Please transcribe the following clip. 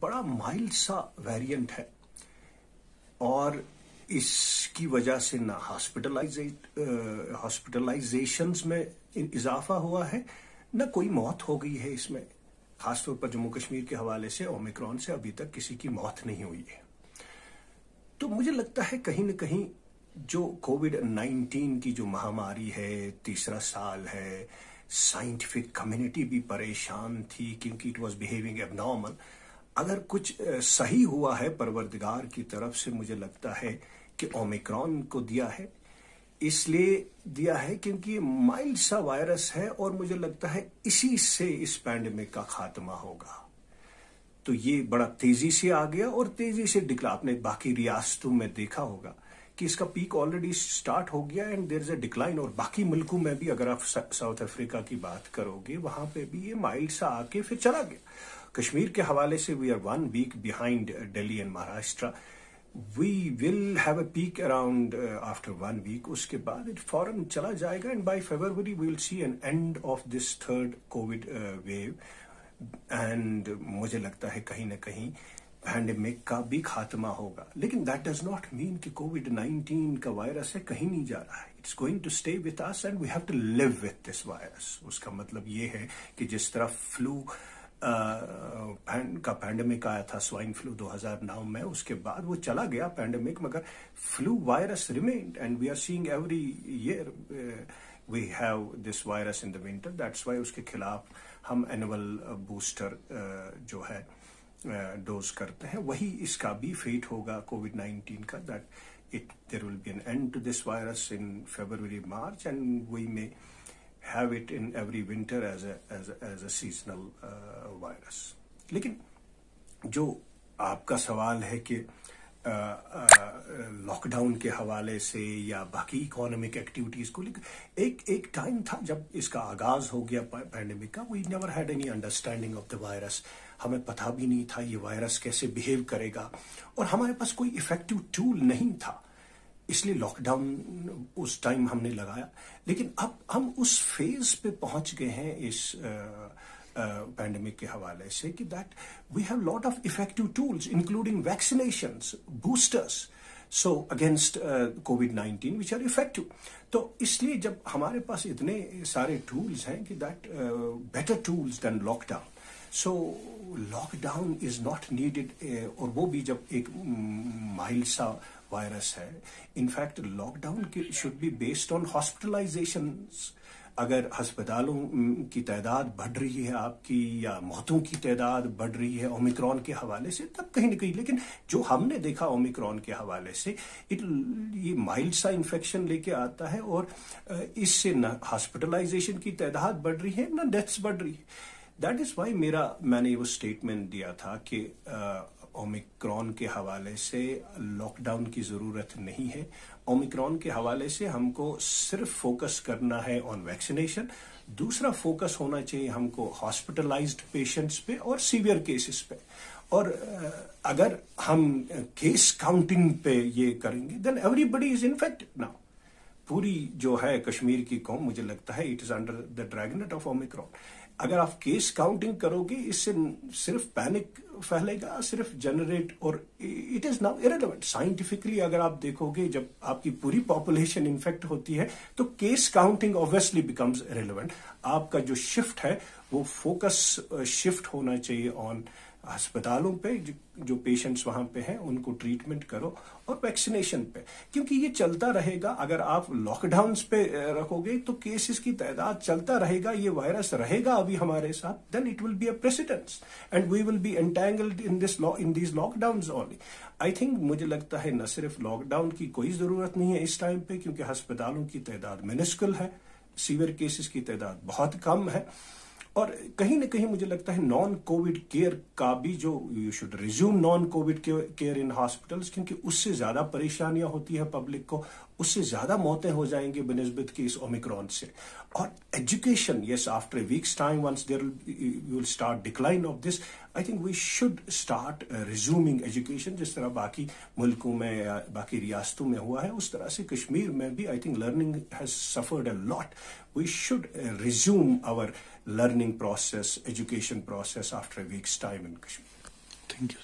بڑا مائلڈ سا ویریئنٹ ہے اور اس کی وجہ سے نہ ہاسپٹلائزیشنز میں اضافہ ہوا ہے نہ کوئی موت ہو گئی ہے اس میں. خاص طور پر جموں کشمیر کے حوالے سے اومیکرون سے ابھی تک کسی کی موت نہیں ہوئی ہے. تو مجھے لگتا ہے کہیں نہ کہیں جو کووڈ-19 کی جو مہاماری ہے، تیسرا سال ہے، سائنٹیفک کمیونٹی بھی پریشان تھی کیونکہ اٹ واز بیہیونگ ایب نارمل. اگر کچھ صحیح ہوا ہے پروردگار کی طرف سے، مجھے لگتا ہے کہ اومیکرون کو دیا ہے. اس لیے دیا ہے کیونکہ یہ مائلڈ سا وائرس ہے اور مجھے لگتا ہے اسی سے اس پینڈیمک کا خاتمہ ہوگا. تو یہ بڑا تیزی سے آ گیا اور تیزی سے آپ نے باقی ریاستوں میں دیکھا ہوگا کہ اس کا پیک آلریڈی سٹارٹ ہو گیا and there is a decline. اور باقی ملکوں میں بھی اگر آپ ساؤتھ افریقہ کی بات کرو گے وہاں پہ بھی یہ مائلڈ سا آ کے پھر چلا گیا. کشمیر کے حوالے سے we are 1 week behind Delhi and Maharashtra. We will have a peak around after 1 week. اس کے بعد فوراً چلا جائے گا and by February we will see an end of this third covid wave. And مجھے لگتا ہے کہیں نہ کہیں پینڈیمک کا بھی خاتمہ ہوگا. لیکن دیٹ ڈز ناٹ مین کہ کووڈ-19 کا وائرس ہے کہیں نہیں جا رہا ہے. It's going to stay with us and we have to live with this virus. اس کا مطلب یہ ہے کہ جس طرح فلو کا پینڈیمک آیا تھا، سوائن فلو 2009 میں، اس کے بعد وہ چلا گیا پینڈیمک، مگر flu virus remained and we are seeing every year we have this virus in the winter. That's why اس کے خلاف ہم اینول بوسٹر جو ہے ڈوز کرتے ہیں. وہی اس کا بھی فیٹ ہوگا کووڈ-19 کا، that there will be an end to this virus in February March and we may have it in every winter as a seasonal virus. لیکن جو آپ کا سوال ہے کہ لاک ڈاؤن کے حوالے سے یا باقی اکانومک ایکٹیویٹیز کو، ایک ٹائم تھا جب اس کا آغاز ہو گیا پینڈیمک کا. We never had any understanding of the virus. ہمیں پتہ بھی نہیں تھا یہ وائرس کیسے بہیو کرے گا اور ہمارے پاس کوئی افیکٹو ٹول نہیں تھا. اس لیے لاک ڈاؤن اس ٹائم ہم نے لگایا. لیکن اب ہم اس فیز پہ پہنچ گئے ہیں اس پینڈیمک کے حوالے سے کہ that we have lot of effective tools including vaccinations, boosters, so against کووڈ-19 وچ آر افیکٹو. تو اس لیے جب ہمارے پاس اتنے سارے ٹولز ہیں کہ that better tools than lockdown. So lockdown is not needed. اور وہ بھی جب ایک مائلڈ سا وائرس ہے. In fact lockdown should be based on hospitalisations. اگر ہسپتالوں کی تعداد بڑھ رہی ہے آپ کی یا موتوں کی تعداد بڑھ رہی ہے اومیکرون کے حوالے سے، تب کہیں نہ کہیں. لیکن جو ہم نے دیکھا اومیکرون کے حوالے سے، یہ مائلڈ سا انفیکشن لے کے آتا ہے اور اس سے نہ ہاسپٹلائزیشن کی تعداد بڑھ رہی ہے نہ ڈیتھس بڑھ رہی ہے. دیٹ از وائی میں نے وہ اسٹیٹمنٹ دیا تھا کہ اومیکرون کے حوالے سے لاک ڈاؤن کی ضرورت نہیں ہے. اومیکرون کے حوالے سے ہم کو صرف فوکس کرنا ہے آن ویکسینیشن. دوسرا فوکس ہونا چاہیے ہم کو ہاسپٹلائزڈ پیشنٹس پہ اور سیویئر کیسز پہ. اور اگر ہم کیس کاؤنٹنگ پہ یہ کریں گے then everybody is infected. Now پوری جو ہے کشمیر کی قوم، مجھے لگتا ہے it is under the dragnet of Omicron. اگر آپ کیس کاؤنٹنگ کرو گے اس سے صرف پینک پھیلے گا، صرف جنریٹ، اور اٹ از ناؤ ایریلیونٹ. سائنٹیفکلی اگر آپ دیکھو گے جب آپ کی پوری پاپولیشن انفیکٹ ہوتی ہے تو کیس کاؤنٹنگ آبویسلی بیکمز ایریلیونٹ. آپ کا جو شفٹ ہے وہ فوکس شفٹ ہونا چاہیے آن ہسپتالوں پہ، جو پیشنٹس وہاں پہ ہیں ان کو ٹریٹمنٹ کرو، اور ویکسینیشن پہ. کیونکہ یہ چلتا رہے گا. اگر آپ لاک ڈاؤنس پہ رکھو گے تو کیسز کی تعداد چلتا رہے گا، یہ وائرس رہے گا ابھی ہمارے ساتھ. Then it will be a precedence and we will be entangled in these lockdowns only. I think مجھے لگتا ہے نہ صرف لاک ڈاؤن کی کوئی ضرورت نہیں ہے اس ٹائم پہ، کیونکہ ہسپتالوں کی تعداد منسکل ہے، سیویئر کیسز کی تعداد بہت کم ہے. اور کہیں نہ کہیں مجھے لگتا ہے نان کووڈ کیئر کا بھی جو you should resume naan Covid care in hospitals, کیونکہ اس سے زیادہ پریشانیاں ہوتی ہے پبلک کو، اس سے زیادہ موتیں ہو جائیں گی بنسبت کی اس اومیکرون سے. اور education, yes after a weeks time once there you will start decline of this, I think we should start resuming education. جس طرح باقی ملکوں میں یا باقی ریاستوں میں ہوا ہے اس طرح سے کشمیر میں بھی I think learning has suffered a lot. We should resume our learning process, education process after a week's time in Kashmir. Thank you.